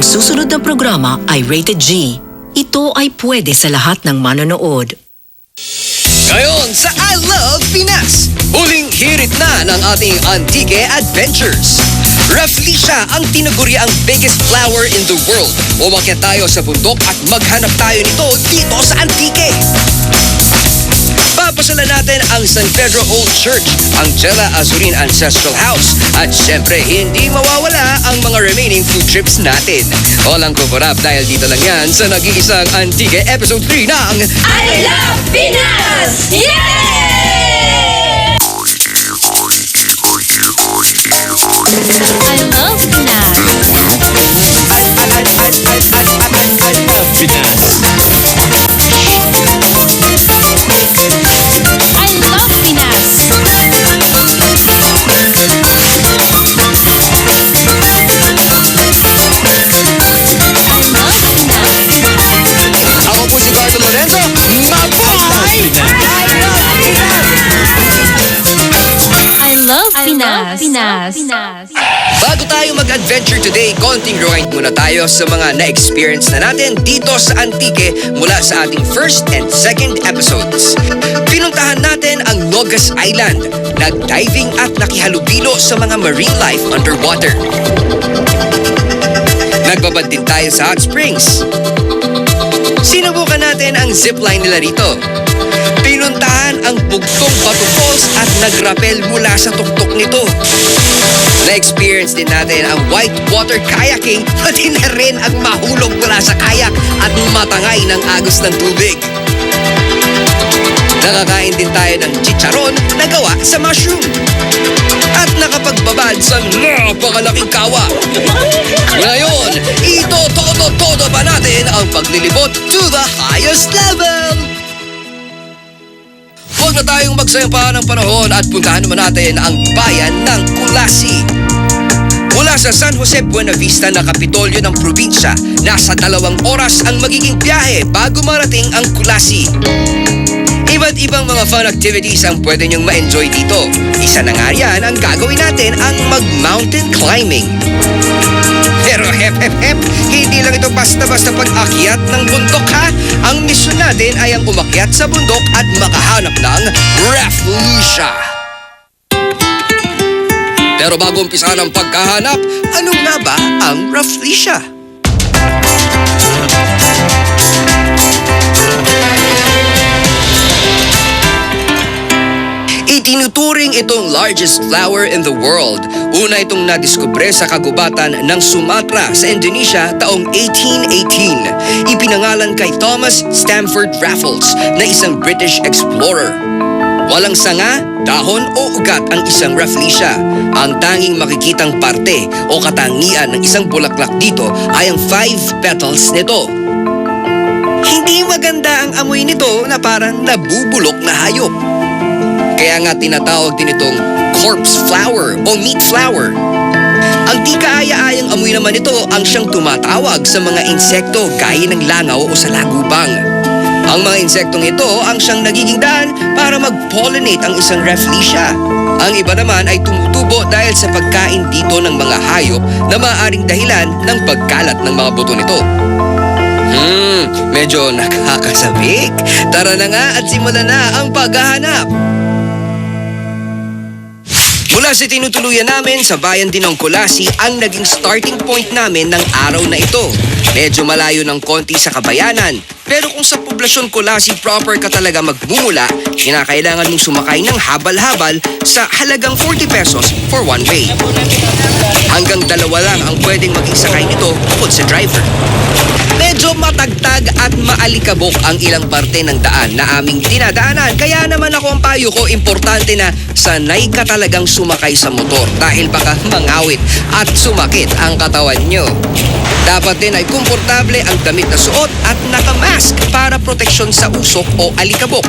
susunod na programa ay rated G. Ito ay pwede sa lahat ng manonood. Ngayon sa I Love Pinas, huling hirit na ng ating Antique Adventures. Rafflesia ang tinaguri ang biggest flower in the world. Umakyat tayo sa bundok at maghanap tayo nito dito sa Antique. Papasalan natin ang San Pedro Old Church, ang Jella Azurin Ancestral House, at syempre hindi mawawala ang mga remaining food trips natin. Walang kukurap dahil dito lang yan sa nag-iisang Antique Episode 3 ng I Love Pinas! Yay! I love Pinas. Ako po si Carlo Lorenzo. Mabuhay! I love Pinas. Bago tayo mag-adventure today, konting rewind muna tayo sa mga na-experience na natin dito sa Antique mula sa ating first and second episodes. Pinuntahan natin ang Nogas Island, nag-diving at nakihalubilo sa mga marine life underwater. Nagbabad din tayo sa hot springs. Sinubukan natin ang zipline nila rito. Pinuntahan ang Bugtong Batu Falls at nagrapel mula sa tuktok nito. Na-experience din natin ang whitewater kayaking, pati na rin ang mahulog mula sa kayak at matangay ng agos ng tubig. Nakakain din tayo ng chicharon na gawa sa mushroom. At nakapagbabad sa napakalaking kawa. Ngayon, ito todo pa natin ang paglilibot to the highest level. Huwag na tayong magsayang pa ng panahon at puntahan naman natin ang bayan ng Kulasi. Mula sa San Jose Buena Vista na kapitolyo ng probinsya, nasa 2 oras ang magiging biyahe bago marating ang Kulasi. Iba't ibang mga fun activities ang pwede niyong ma-enjoy dito. Isa na nga yan ang gagawin natin, ang mag-mountain climbing. Pero hep, hindi lang ito basta-basta pag-akyat ng bundok ha. Ang misyon natin ay ang umakyat sa bundok at makahanap ng Rafflesia. Pero bago umpisahan ang pagkahanap, ano nga ba ang Rafflesia? Itinuturing itong largest flower in the world. Una itong nadiskubre sa kagubatan ng Sumatra sa Indonesia taong 1818. Ipinangalan kay Thomas Stamford Raffles na isang British explorer. Walang sanga, dahon o ugat ang isang Rafflesia. Ang tanging makikitang parte o katangian ng isang bulaklak dito ay ang 5 petals nito. Hindi maganda ang amoy nito na parang nabubulok na hayop. Kaya nga tinatawag din itong corpse flower o meat flower. Ang di kaaya-ayang amoy naman ito ang siyang tumatawag sa mga insekto gaya ng langaw o sa lagubang. Ang mga insektong ito ang siyang nagiging daan para mag-pollinate ang isang Rafflesia. Ang iba naman ay tumutubo dahil sa pagkain dito ng mga hayop na maaaring dahilan ng pagkalat ng mga buto nito. Medyo nakakasabik. Tara na nga at simulan na ang paghahanap. Mula sa tinutuluyan namin sa bayan din ng Kulasi ang naging starting point namin ng araw na ito. Medyo malayo ng konti sa kabayanan. Pero kung sa poblasyon Kulasi proper ka talaga magmumula, kinakailangan mong sumakay ng habal-habal sa halagang 40 pesos for one way. Hanggang 2 lang ang pwedeng maging sakay nito bukod sa driver. Medyo matagtag at maalikabok ang ilang parte ng daan na aming dinadaanan. Kaya naman ako ang payo ko, importante na sanay ka talagang sumakay sa motor dahil baka mangawit at sumakit ang katawan nyo. Dapat din ay komportable ang damit na suot at nakamask para proteksyon sa usok o alikabok.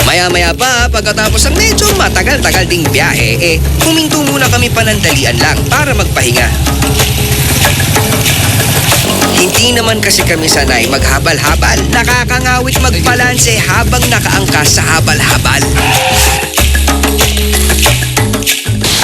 Maya-maya pa, pagkatapos ang medyo matagal-tagal ding biyahe, huminto muna kami panandalian lang para magpahinga. Hindi naman kasi kami sanay maghabal-habal. Nakakangawit magbalanse habang nakaangkas sa habal-habal.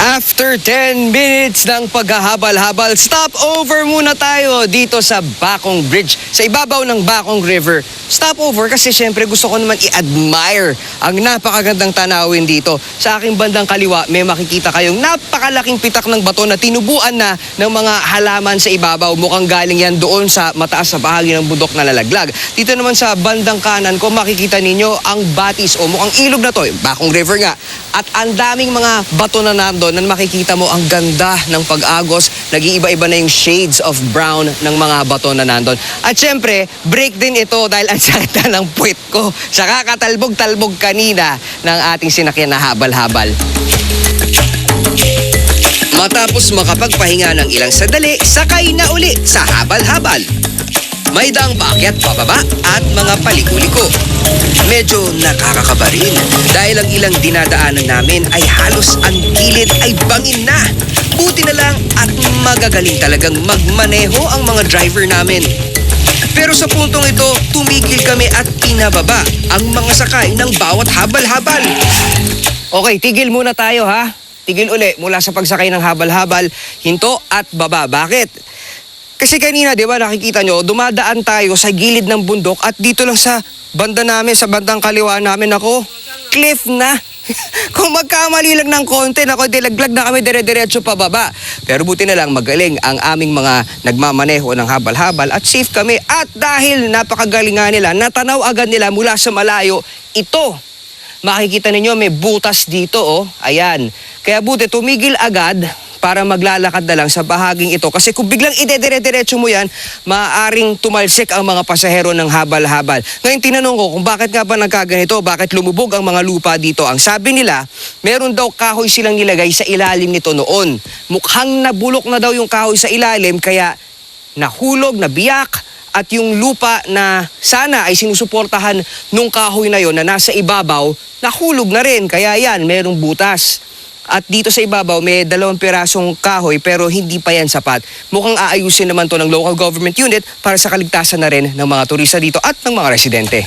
After 10 minutes ng paghahabal-habal, stop over muna tayo dito sa Bacong Bridge, sa ibabaw ng Bacong River. Stop over kasi syempre gusto ko naman i-admire ang napakagandang tanawin dito. Sa aking bandang kaliwa, may makikita kayong napakalaking pitak ng bato na tinubuan na ng mga halaman sa ibabaw. Mukhang galing yan doon sa mataas na bahagi ng bundok na lalaglag. Dito naman sa bandang kanan ko, makikita ninyo ang batis o mukhang ilog na to, Bacong River nga. At ang daming mga bato na nandun na makikita mo ang ganda ng pag-agos. Nag-iiba-iba na yung shades of brown ng mga bato na nandun. At syempre, break din ito dahil ang sakit na ng puwit ko sa kakatalbog-talbog kanina ng ating sinakyan na habal-habal. Matapos makapagpahinga ng ilang sandali, sakay na uli sa habal-habal. May daang paakyat pababa at mga paliko-liko. Medyo nakakakaba rin dahil ang ilang dinadaanan namin ay halos ang gilid ay bangin na. Buti na lang at magagaling talagang magmaneho ang mga driver namin. Pero sa puntong ito, tumigil kami at pinababa ang mga sakay ng bawat habal-habal. Okay, tigil muna tayo ha. Tigil uli mula sa pagsakay ng habal-habal, hinto at baba. Bakit? Kasi kanina, di ba, nakikita nyo, dumadaan tayo sa gilid ng bundok at dito lang sa banda namin, sa bandang kaliwa namin, ako, cliff na. Kung magkamali lang ng konti, ako, dilaglag na kami dire-diretso pababa. Pero buti na lang, magaling ang aming mga nagmamaneho ng habal-habal at safe kami. At dahil napakagaling nga nila, natanaw agad nila mula sa malayo, ito. Makikita ninyo, may butas dito, oh. Ayan. Kaya buti, tumigil agad para maglalakad na lang sa bahaging ito. Kasi kung biglang idedire-diretso mo yan, maaaring tumalsik ang mga pasahero ng habal-habal. Ngayon tinanong ko kung bakit nga ba nagkaganito, bakit lumubog ang mga lupa dito. Ang sabi nila, meron daw kahoy silang nilagay sa ilalim nito noon. Mukhang nabulok na daw yung kahoy sa ilalim, kaya nahulog, nabiyak, at yung lupa na sana ay sinusuportahan nung kahoy na yon na nasa ibabaw, nahulog na rin. Kaya yan, merong butas. At dito sa ibabaw, may 2 pirasong kahoy pero hindi pa yan sapat. Mukhang aayusin naman to ng local government unit para sa kaligtasan na rin ng mga turista dito at ng mga residente.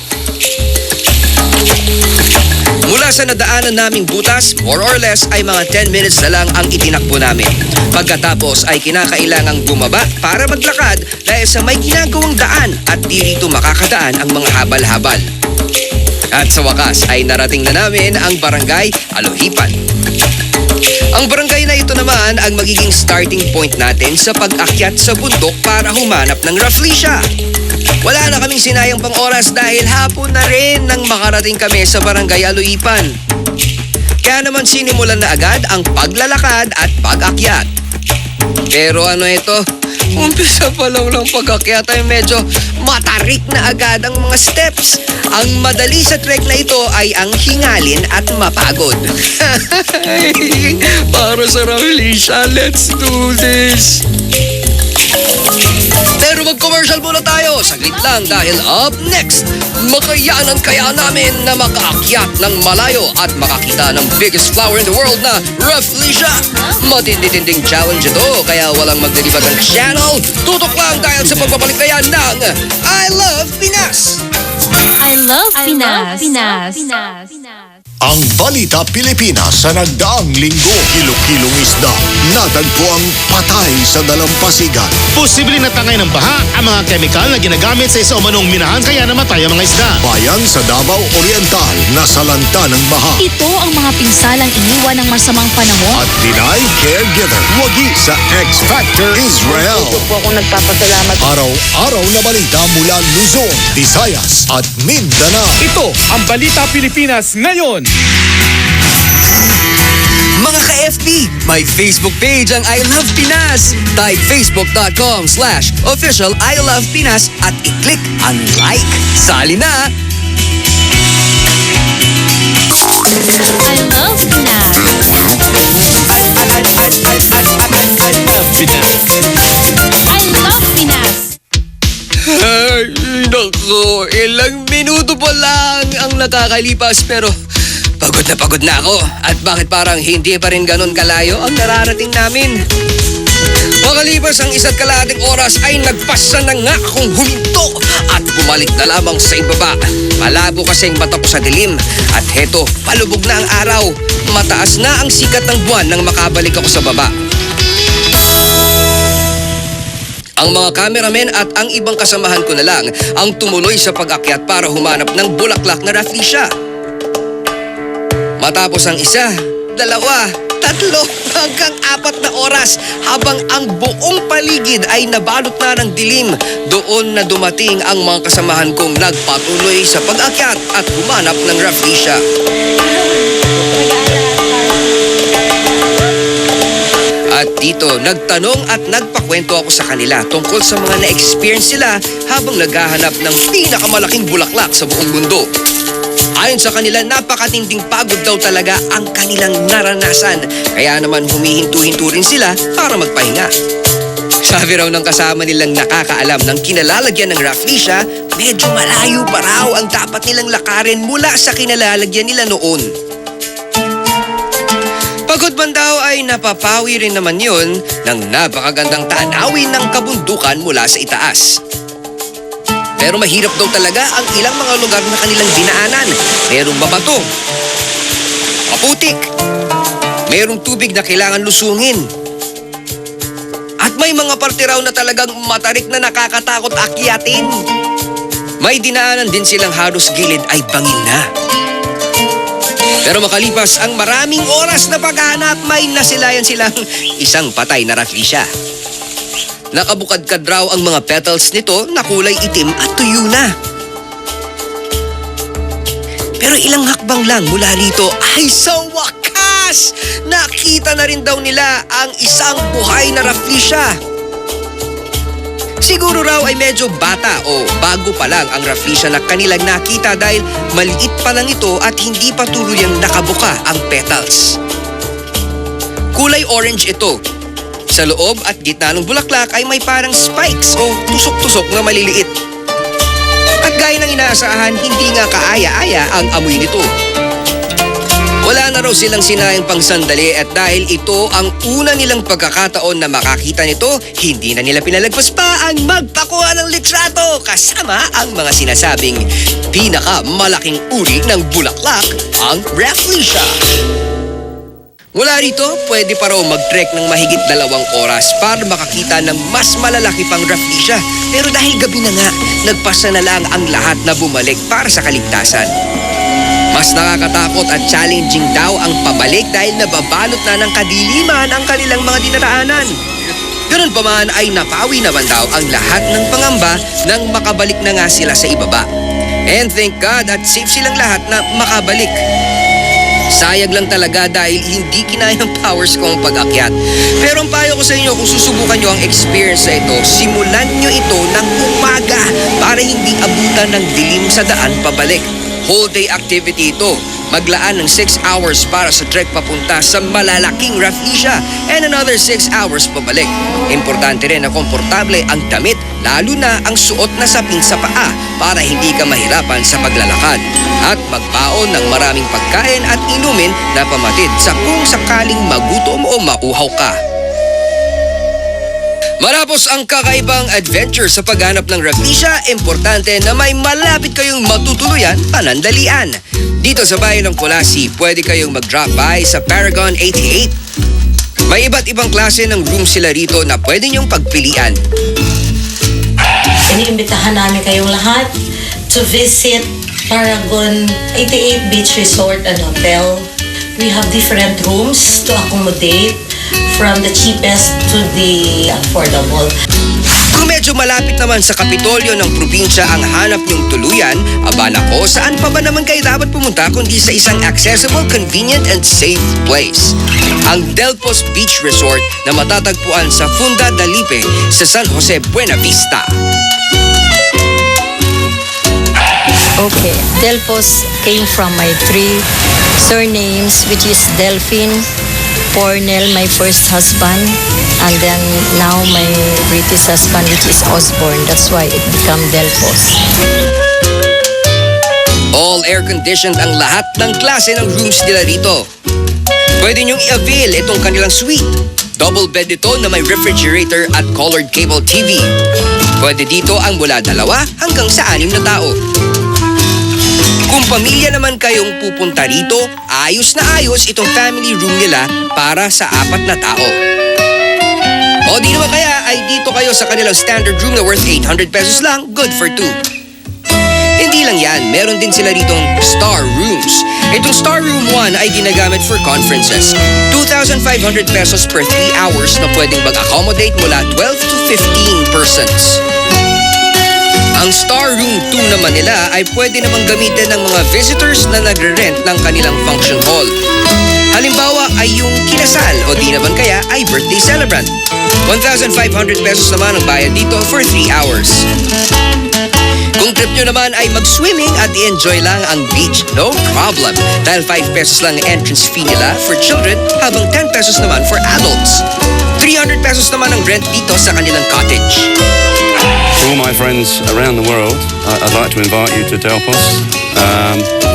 Mula sa nadaanan naming butas, more or less ay mga 10 minutes na lang ang itinakbo namin. Pagkatapos ay kinakailangang bumaba para maglakad dahil sa may ginagawang daan at di rito makakadaan ang mga habal-habal. At sa wakas ay narating na namin ang barangay Alohipan. Ang barangay na ito naman ang magiging starting point natin sa pag-akyat sa bundok para humanap ng Rafflesia. Wala na kaming sinayang pang oras dahil hapon na rin nang makarating kami sa barangay Alohipan. Kaya naman sinimulan na agad ang paglalakad at pag-akyat. Pero ano ito? Umpisa pa lang ng pag-akyat ay medyo matarik na agad ang mga steps. Ang madali sa trek na ito ay ang hingalin at mapagod. Para sa Rafflesia, let's do this! Pero mag-commercial muna tayo. Saglit lang dahil up next, makayanan kaya namin na makaakyat ng malayo at makakita ng biggest flower in the world na Rafflesia. Matindi-tinding challenge ito kaya walang magdilipat ng channel. Tutok lang dahil sa pagbabalik na yan ng I Love Pinas! I love Pinas. Ang Balita Pilipinas sa nagdaang linggo, kilo-kilong isda, natagpo ang patay sa dalampasigan. Posibleng natangay ng baha ang mga kemikal na ginagamit sa isa o manong minahan kaya namatay ang mga isda. Bayan sa Davao Oriental, nasalanta ng baha. Ito ang mga pinsalang iniwan ng masamang panahon. At deny caregiver, wagi sa X Factor Israel. Ito po ako nagpapasalamat. Araw-araw na balita mula Luzon, Visayas at Mindanao. Ito ang Balita Pilipinas ngayon. Mga ka-FB, may Facebook page ang I Love Pinas. Type facebook.com/official I Love Pinas at i-click ang like. Sali na! I love Pinas. I love Pinas. Ay, naku, ilang minuto pa lang ang nakakalipas pero pagod na ako. At bakit parang hindi pa rin ganun kalayo ang nararating namin? Makalipas ang isa't kalahating oras ay nagpasa na nga akong huminto at bumalik na lamang sa ibaba. Malabo kasing mata ko sa dilim at heto, palubog na ang araw. Mataas na ang sikat ng buwan nang makabalik ako sa baba. Ang mga cameramen at ang ibang kasamahan ko na lang ang tumuloy sa pag-akyat para humanap ng bulaklak na rafflesia. Matapos ang isa, dalawa, tatlo, hanggang 4 na oras habang ang buong paligid ay nabalot na ng dilim, doon na dumating ang mga kasamahan kong nagpatuloy sa pag-akyat at humanap ng rafflesia. At dito, nagtanong at nagpakwento ako sa kanila tungkol sa mga na-experience sila habang naghahanap ng pinakamalaking bulaklak sa buong mundo. Ayon sa kanila, napakatinding pagod daw talaga ang kanilang naranasan. Kaya naman humihinto-hinto rin sila para magpahinga. Sabi raw ng kasama nilang nakakaalam ng kinalalagyan ng rafflesia, medyo malayo pa raw ang dapat nilang lakarin mula sa kinalalagyan nila noon. Pagod man daw ay napapawi rin naman yun ng napakagandang tanawin ng kabundukan mula sa itaas. Pero mahirap daw talaga ang ilang mga lugar na kanilang dinaanan. Merong mabato, maputik, merong tubig na kailangan lusungin. At may mga parte raw na talagang matarik na nakakatakot akyatin. May dinaanan din silang halos gilid ay bangin na. Pero makalipas ang maraming oras na paghahanap, may nasilayan silang isang patay na rafflesia. Nakabukadkad raw ang mga petals nito na kulay itim at tuyo na. Pero ilang hakbang lang mula rito ay sa wakas! Nakita na rin daw nila ang isang buhay na rafflesia. Siguro raw ay medyo bata o bago pa lang ang rafflesia na kanilang nakita dahil maliit pa lang ito at hindi pa tuluyang nakabuka ang petals. Kulay orange ito. Sa loob at gitna ng bulaklak ay may parang spikes o tusok-tusok na maliliit. At gaya ng inaasahan, hindi nga kaaya-aya ang amoy nito. Wala na raw silang sinayang pang sandali at dahil ito ang una nilang pagkakataon na makakita nito, hindi na nila pinalagpas pa ang magpakuha ng litrato kasama ang mga sinasabing pinakamalaking uri ng bulaklak, ang rafflesia. Mula rito, pwede pa raw mag-trek ng mahigit 2 oras para makakita ng mas malalaki pang rafflesia. Pero dahil gabi na nga, nagpasa na lang ang lahat na bumalik para sa kaligtasan. Mas nakakatakot at challenging daw ang pabalik dahil nababalot na ng kadiliman ang kanilang mga dinaraanan. Ganun pa man ay napawi naman daw ang lahat ng pangamba nang makabalik na nga sila sa ibaba. And thank God at safe silang lahat na makabalik. Sayag lang talaga dahil hindi kinayang powers ko ang pag-akyat. Pero ang payo ko sa inyo, kung susubukan nyo ang experience na ito, simulan nyo ito ng umaga para hindi abutan ng dilim sa daan pabalik. Whole day activity ito. Maglaan ng 6 hours para sa trek papunta sa malalaking rafflesia and another 6 hours pabalik. Importante rin na komportable ang damit, lalo na ang suot na sapin sa paa para hindi ka mahirapan sa paglalakad. At magbaon ng maraming pagkain at inumin na pamatid sa kung sakaling magutom o mauhaw ka. Matapos ang kakaibang adventure sa paghanap ng rafflesia, importante na may malapit kayong matutuluyan panandalian. Dito sa bayan ng Colasi, pwede kayong mag-drop by sa Paragon 88. May iba't ibang klase ng room sila rito na pwede niyong pagpilian. Iniimbitahan namin kayong lahat to visit Paragon 88 Beach Resort and Hotel. We have different rooms to accommodate from the cheapest to the affordable. Kung medyo malapit naman sa Kapitolyo ng probinsya ang hanap niyong tuluyan, aba nako, saan pa ba naman kayo dapat pumunta kundi sa isang accessible, convenient, and safe place? Ang Delpos Beach Resort na matatagpuan sa Funda Dalipe sa San Jose, Buena Vista. Okay, Delpos came from my 3 surnames, which is Delphine, Pornell, my first husband, and then now my British husband, which is Osborne. That's why it became Delpos. All air-conditioned ang lahat ng klase ng rooms nila rito. Pwede niyong i-avail itong kanilang suite. Double bed ito na may refrigerator at colored cable TV. Pwede dito ang mula 2 hanggang sa 6 na tao. Kung pamilya naman kayong pupunta rito, ayos na ayos itong family room nila para sa 4 na tao. O di naman kaya ay dito kayo sa kanilang standard room na worth 800 pesos lang, good for 2. Hindi lang yan, meron din sila ritong Star Rooms. Itong Star Room 1 ay ginagamit for conferences. 2,500 pesos per 3 hours na pwedeng mag-accommodate mula 12 to 15 persons. Ang Star Room 2 naman nila ay pwede namang gamitin ng mga visitors na nagre-rent ng kanilang function hall. Halimbawa ay yung kinasal o di naman kaya ay birthday celebrant. 1,500 pesos naman ang bayad dito for 3 hours. Kung trip nyo naman ay mag-swimming at i-enjoy lang ang beach, no problem. Dahil 5 pesos lang ang entrance fee nila for children habang 10 pesos naman for adults. 300 pesos naman ang rent dito sa kanilang cottage. For all my friends around the world, I'd like to invite you to Delpos.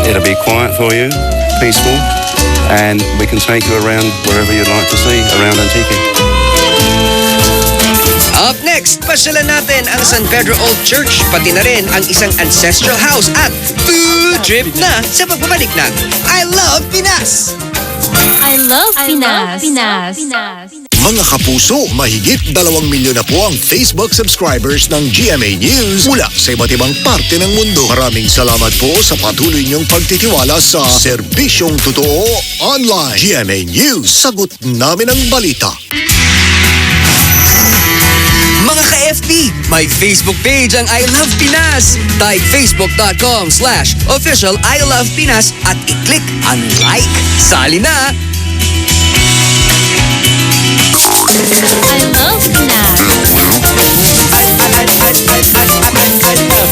It'll be quiet for you, peaceful, and we can take you around wherever you'd like to see around Antique. Up next, pasyalan natin ang San Pedro Old Church, pati na rin ang isang ancestral house at food trip na sa pagbabalik ng I Love Pinas! I love Pinas. Mga kapuso, mahigit 2 milyon na po ang Facebook subscribers ng GMA News mula sa iba't ibang parte ng mundo. Maraming salamat po sa patuloy niyong pagtitiwala sa serbisyong totoo online. GMA News, sagot namin ang balita. Mga ka-FB, may Facebook page ang I Love Pinas. Type facebook.com/official I Love Pinas at i-click ang like. Sali na! I love Pinas. I love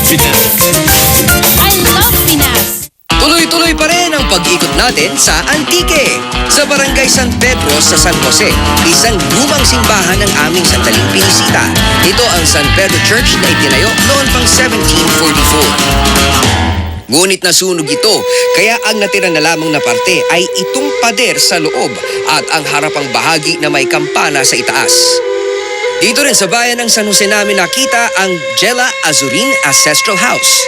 Pinas. Tuloy-tuloy pa rin ang pag-ikot natin sa Antique. Sa Barangay San Pedro sa San Jose, isang lumang simbahan ng aming sandaling pinisita. Ito ang San Pedro Church na itinayo noon pang 1744. Ngunit nasunog ito, kaya ang natira na lamang na parte ay itong pader sa loob at ang harapang bahagi na may kampana sa itaas. Dito rin sa bayan ng San Jose namin nakita ang Jela Azurin Ancestral House.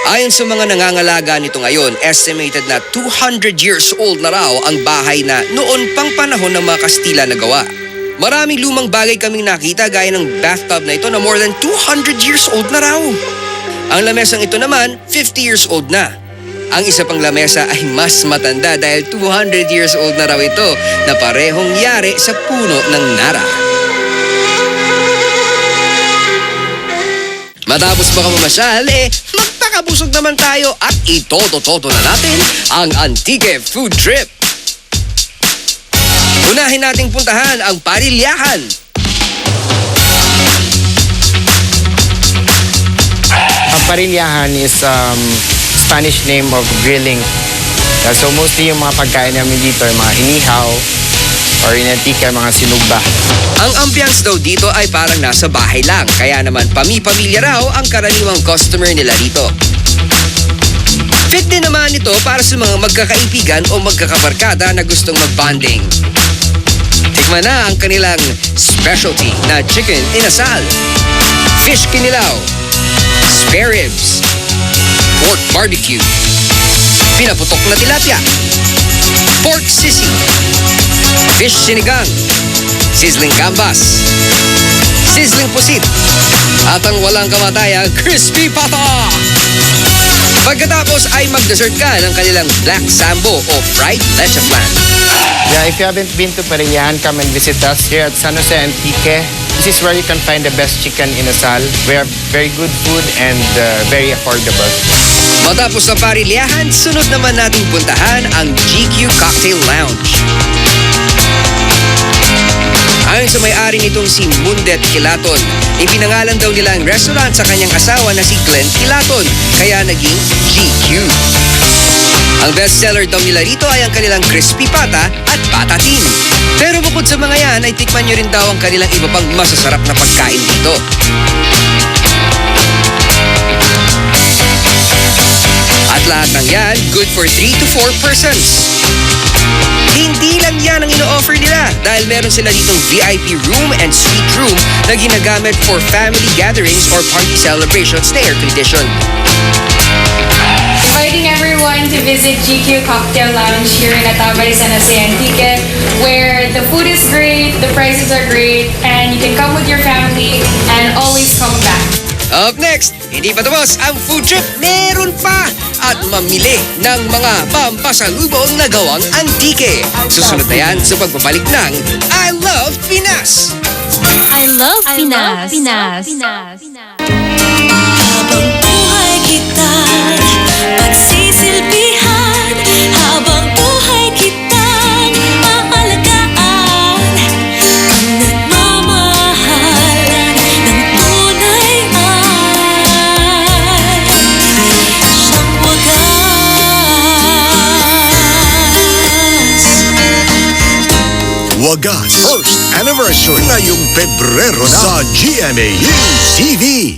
Ayon sa mga nangangalaga nito ngayon, estimated na 200 years old na raw ang bahay na noon pang panahon ng mga Kastila na gawa. Maraming lumang bagay kaming nakita gaya ng bathtub na ito na more than 200 years old na raw. Ang lamesang ito naman, 50 years old na. Ang isa pang lamesa ay mas matanda dahil 200 years old na raw ito na parehong yari sa puno ng nara. Matapos makamasyal, magpakabusog naman tayo at itoto-toto na natin ang Antique Food Trip. Unahin nating puntahan ang Parilyahan. Ang Parilyahan is Spanish name of grilling. So mostly yung mga pagkain namin dito ay mga inihaw or in Antique mga sinugba. Ang ambiance daw dito ay parang nasa bahay lang, kaya naman pamilya raw ang karaniwang customer nila dito. Fit din naman ito para sa mga magkakaibigan o magkakabarkada na gustong mag-bonding. Tikman na ang kanilang specialty na chicken inasal, fish kinilaw, spare ribs, pork barbecue, pinaputok na tilapia, pork sisig, fish sinigang, sizzling gambas, sizzling pusit, at ang walang kamatayang crispy pata! Pagkatapos ay mag-dessert ka ng kanilang black sambo o fried leche flan. Yeah, if you haven't been to Parilyahan, come and visit us here at San Jose Antique. This is where you can find the best chicken inasal. We have very good food and very affordable. Matapos sa Parilyahan, sunod naman nating puntahan ang GQ Cocktail Lounge. Ayon sa may-ari nitong si Mundet Kilaton, ipinangalan daw nila ang restaurant sa kanyang asawa na si Glenn Kilaton, kaya naging GQ. Ang bestseller daw nila rito ay ang kanilang crispy pata at patatin. Pero bukod sa mga yan, ay tikman nyo rin daw ang kanilang iba pang masasarap na pagkain dito. At lahat ng yan, good for 3 to 4 persons. Hindi lang yan ang ino-offer nila dahil meron sila ditong VIP room and suite room na ginagamit for family gatherings or party celebrations na air-conditioned. Inviting everyone to visit GQ Cocktail Lounge here in Atabay, San Jose, Antique, where the food is great, the prices are great, and you can come with your family and always come back. Up next, hindi pa tapos ang food trip, meron pa! At mamili ng mga pampasalubong na gawang antike. Susunod na yan sa pagbabalik ng I Love Pinas! I love Pinas. Habang buhay kita pagsisilbihan, habang buhay kitang aalagaan, ang nagmamahal ng tunay ay siyang wagas. Wagas First Anniversary ngayong Pebrero na sa GMA News TV.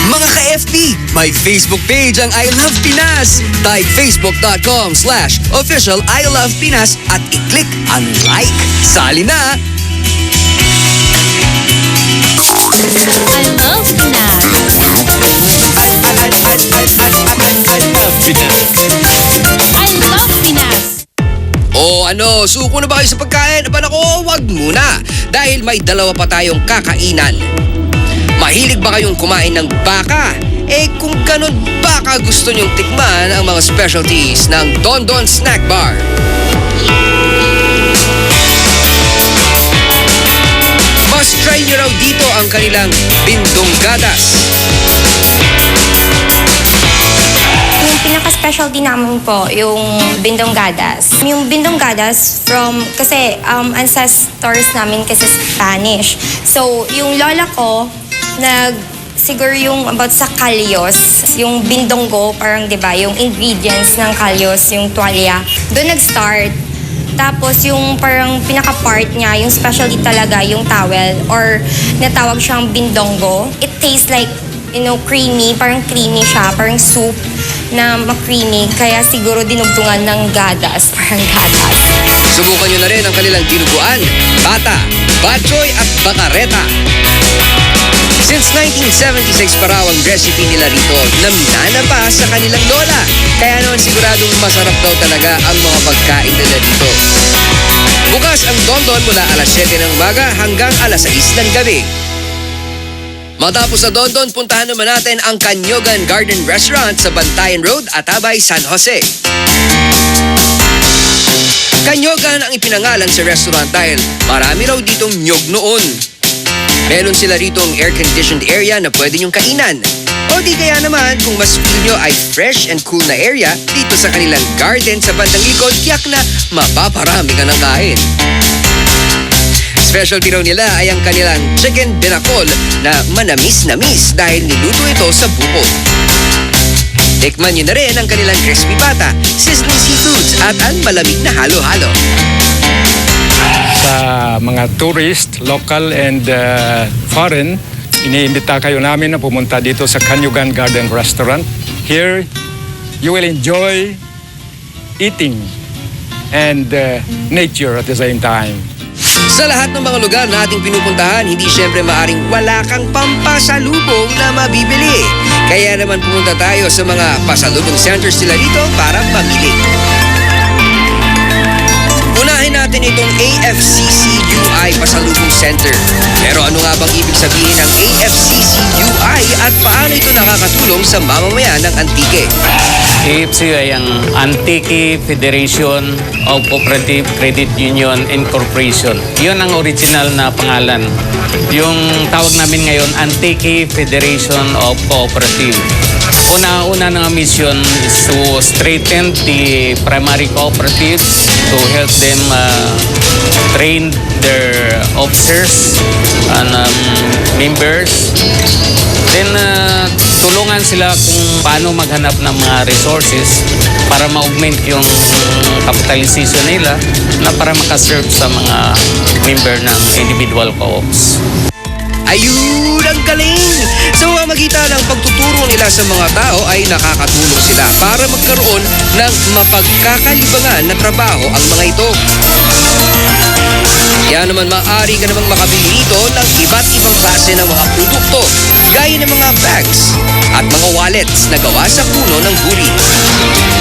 Mga ka-FB, may Facebook page ang I Love Pinas. Type facebook.com/official I Love Pinas at i-click ang like. Sali na! I love Pinas. I love Pinas. O ano, suko na ba kayo sa pagkain? Aba nako, wag muna. Dahil may dalawa pa tayong kakainan. Mahilig ba kayong kumain ng baka? Eh kung ganun, baka gusto nyong tikman ang mga specialties ng Don Don Snack Bar. Must try nyo raw dito ang kanilang bindonggadas. Yung pinaka-specialty namin po, yung bindonggadas. Yung bindonggadas kasi ancestors namin kasi Spanish. So, yung lola ko, siguro yung about sa kalyos, yung bindonggo, parang 'di ba, yung ingredients ng kalyos, yung tuwalya, doon nag-start. Tapos yung parang pinaka-part niya, yung specialty talaga, yung towel or natawag siyang bindonggo. It tastes like, creamy, parang creamy siya, parang soup na ma-creamy, kaya siguro dinugtungan ng gadas, parang gatas. Subukan nyo na rin ang kanilang dinuguan, bata, batchoy at bakareta. Since 1976 pa raw ang recipe nila rito na minana pa sa kanilang lola. Kaya naman siguradong masarap daw talaga ang mga pagkain nila dito. Bukas ang Don Don mula alas 7 ng umaga hanggang alas 6 ng gabi. Matapos sa Don Don, puntahan naman natin ang Canyogan Garden Restaurant sa Bantayan Road, Atabay, San Jose. Canyogan ang ipinangalan sa restaurant dahil marami raw ditong nyog noon. Meron sila ritong air-conditioned area na pwede nyong kainan. O di kaya naman kung mas feel nyo ay fresh and cool na area dito sa kanilang garden sa bandang likod, tiyak na mapaparami ka ng kain. Specialty raw nila ay ang kanilang chicken binakol na manamis-namis dahil niluto ito sa buko. Tikman nyo na rin ang kanilang crispy pata, sizzling seafoods at ang malamig na halo-halo. Sa mga tourist, local and foreign, iniimbita kayo namin na pumunta dito sa Canyogan Garden Restaurant. Here, you will enjoy eating and nature at the same time. Sa lahat ng mga lugar na ating pinupuntahan, hindi syempre maaring wala kang pampasalubong na mabibili. Kaya naman pumunta tayo sa mga pasalubong centers nila dito para mamili. Unahin natin itong AFCC-UI Pasalubong Center. Pero ano nga bang ibig sabihin ng AFCC-UI at paano ito nakakatulong sa mamamayan ng Antique? AFCUI ang Antique Federation of Cooperative Credit Union Incorporation. Yun ang original na pangalan. Yung tawag namin ngayon, Antique Federation of Cooperative. Una ng mission is to strengthen the primary cooperatives to help them train their officers and members. Then, tulungan sila kung paano maghanap ng mga resources para ma-augment yung capitalization nila na para makaserve sa mga member ng individual co-ops. Ayun, ang galing! Sa pamamagitan ng pagtuturo nila sa mga tao ay nakakatulong sila para magkaroon ng mapagkakalibangan na trabaho ang mga ito. Kaya naman maaari ka namang makabili rito ng iba't ibang klase ng mga produkto gaya ng mga bags at mga wallets na gawa sa puno ng buri.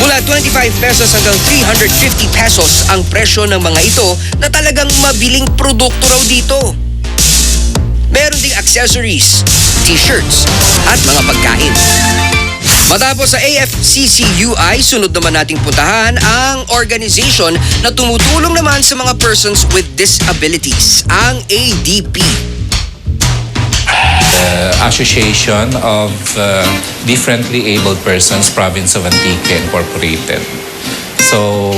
Mula 25 pesos hanggang 350 pesos ang presyo ng mga ito na talagang mabiling produkto raw dito. Meron ding accessories, t-shirts at mga pagkain. Matapos sa AFCCUI, sunod naman nating puntahan ang organization na tumutulong naman sa mga persons with disabilities, ang ADP. Association of Differently Abled Persons, Province of Antique Incorporated. So,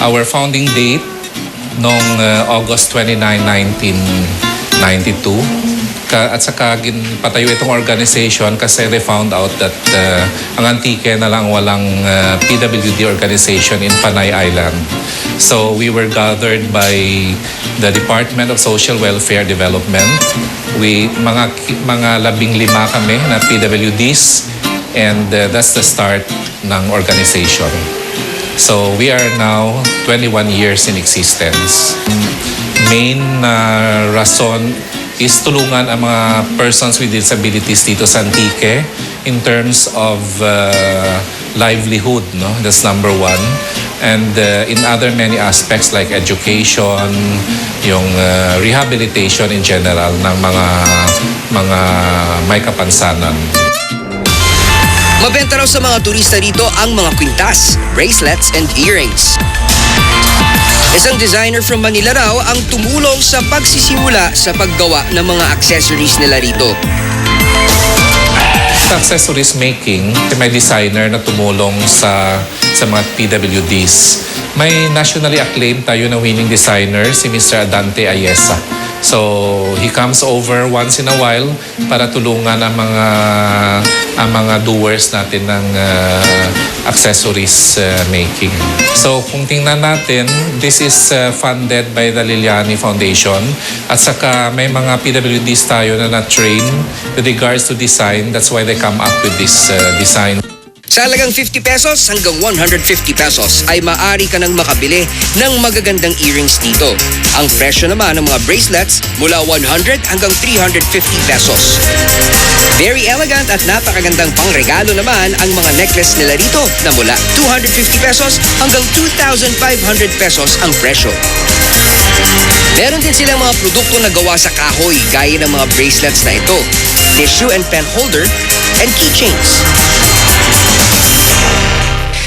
our founding date noong August 29, 1992. At saka patayo itong organization kasi they found out that ang Antique na lang walang PWD organization in Panay Island. So we were gathered by the Department of Social Welfare Development. Mga 15 kami na PWDs, and that's the start ng organization. So we are now 21 years in existence. Main rason is tulungan ang mga persons with disabilities dito sa Antique in terms of livelihood, no? That's number one. And in other many aspects like education, yung rehabilitation in general ng mga may kapansanan. Mabenta raw sa mga turista rito ang mga kwintas, bracelets and earrings. Isang designer from Manila raw ang tumulong sa pagsisimula sa paggawa ng mga accessories nila rito. Sa accessories making, may designer na tumulong sa mga PWDs. May nationally acclaimed tayo na winning designer, si Mr. Adante Ayesa. So, he comes over once in a while para tulungan ang mga doers natin ng accessories making. So, kung tingnan natin, this is funded by the Liliani Foundation. At saka may mga PWDs tayo na na-train with regards to design. That's why they come up with this design. Sa halagang 50 pesos hanggang 150 pesos ay maaari ka nang makabili ng magagandang earrings dito. Ang presyo naman ng mga bracelets mula 100 hanggang 350 pesos. Very elegant at napakagandang pangregalo naman ang mga necklace nila rito na mula 250 pesos hanggang 2,500 pesos ang presyo. Meron din silang mga produkto na gawa sa kahoy gaya ng mga bracelets na ito, tissue and pen holder, and keychains.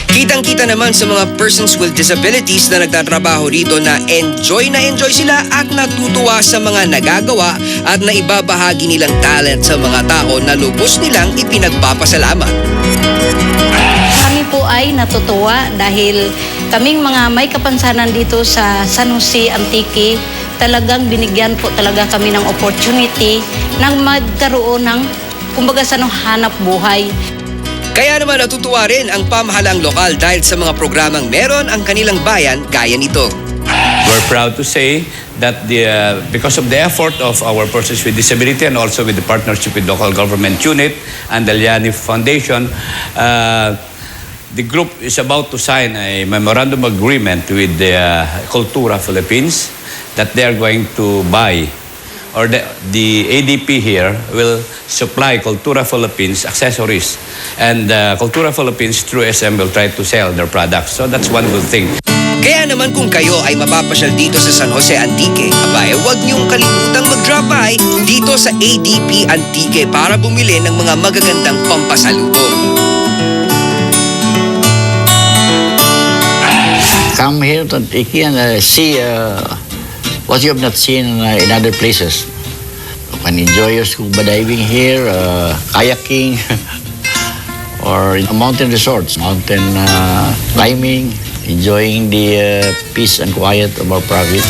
Kitang-kita naman sa mga persons with disabilities na nagtatrabaho rito na enjoy sila at natutuwa sa mga nagagawa at naibabahagi nilang talent sa mga tao na lubos nilang ipinagpapasalamat. Kami po ay natutuwa dahil kaming mga may kapansanan dito sa San Jose, Antique, talagang binigyan po talaga kami ng opportunity na magkaroon ng kumbaga sa hanap buhay. Kaya naman natutuwa rin ang pamahalang lokal dahil sa mga programang meron ang kanilang bayan gaya nito. We're proud to say that because of the effort of our persons with disability and also with the partnership with local government unit and the Liliani Foundation, the group is about to sign a memorandum agreement with the Cultura Philippines that they are going to buy, or the ADP here will supply Cultura Philippines accessories, and Cultura Philippines through SM will try to sell their products. So that's one good thing. Kaya naman kung kayo ay mapapasyal dito sa San Jose Antique, abay huwag niyong kalimutang mag-drop by dito sa ADP Antique para bumili ng mga magagandang pampasalubong. Come here to Antique and see what you have not seen in other places. You can enjoy your scuba diving here, kayaking, or in mountain resorts, mountain climbing, enjoying the peace and quiet of our province.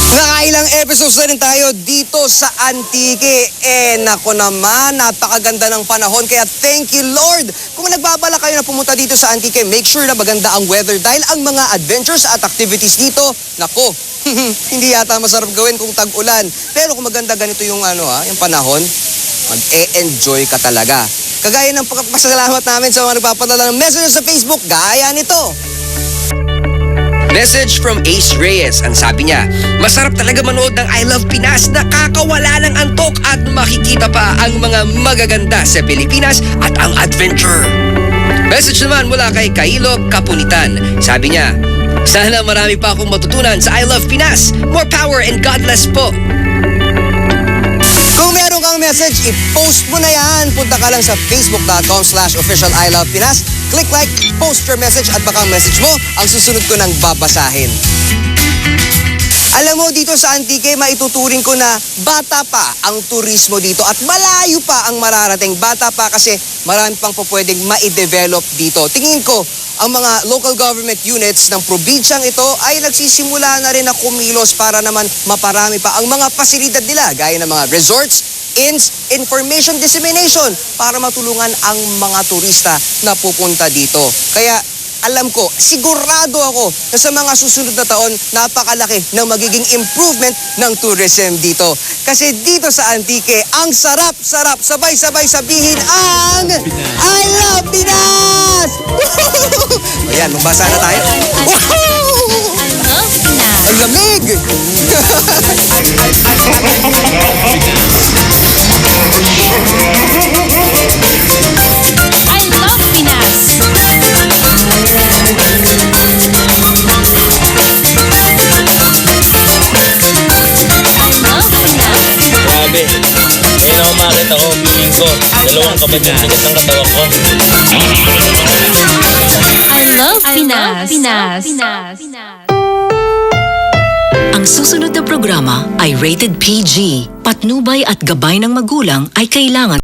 Nakailang episodes na pa rin tayo dito sa Antique. Nako naman, napakaganda ng panahon. Kaya thank you, Lord. Kung nagbabala kayo na pumunta dito sa Antique, make sure na maganda ang weather dahil ang mga adventures at activities dito, nako, hindi yata masarap gawin kung tag-ulan. Pero kung maganda ganito yung yung panahon, mag-e-enjoy ka talaga. Kagaya ng pagpasalamat namin sa mga nagpapadala ng messages sa Facebook, gaya nito. Message from Ace Reyes. Ang sabi niya, masarap talaga manood ng I Love Pinas. Nakakawala ng antok at makikita pa ang mga magaganda sa Pilipinas at ang adventure. Message naman mula kay Kailo Kapunitan. Sabi niya, sana marami pa akong matutunan sa I Love Pinas. More power and God bless po. Kung meron kang message, i-post mo na yan. Punta ka lang sa facebook.com/official I Love Pinas. Click like, post your message at baka message mo ang susunod ko nang babasahin. Alam mo, dito sa Antique, maituturing ko na bata pa ang turismo dito at malayo pa ang mararating. Bata pa kasi marami pang po pwedeng ma-develop dito. Tingin ko, ang mga local government units ng probinsyang ito ay nagsisimula na rin na kumilos para naman maparami pa ang mga pasilidad nila gaya ng mga resorts, inns, information dissemination para matulungan ang mga turista na pupunta dito. Kaya alam ko, sigurado ako na sa mga susunod na taon, napakalaki ng magiging improvement ng tourism dito. Kasi dito sa Antique, ang sarap-sarap, sabay-sabay sabihin ang I Love Pinas! Ayan, magbasa na tayo. Ang lamig! I love Pinas. Grabe. Ngayon ako makakita ko, feeling ko. Dalawang kabad ng tigas ng katawan ko. I love Pinas. Ang susunod na programa ay rated PG. Patnubay at gabay ng magulang ay kailangan.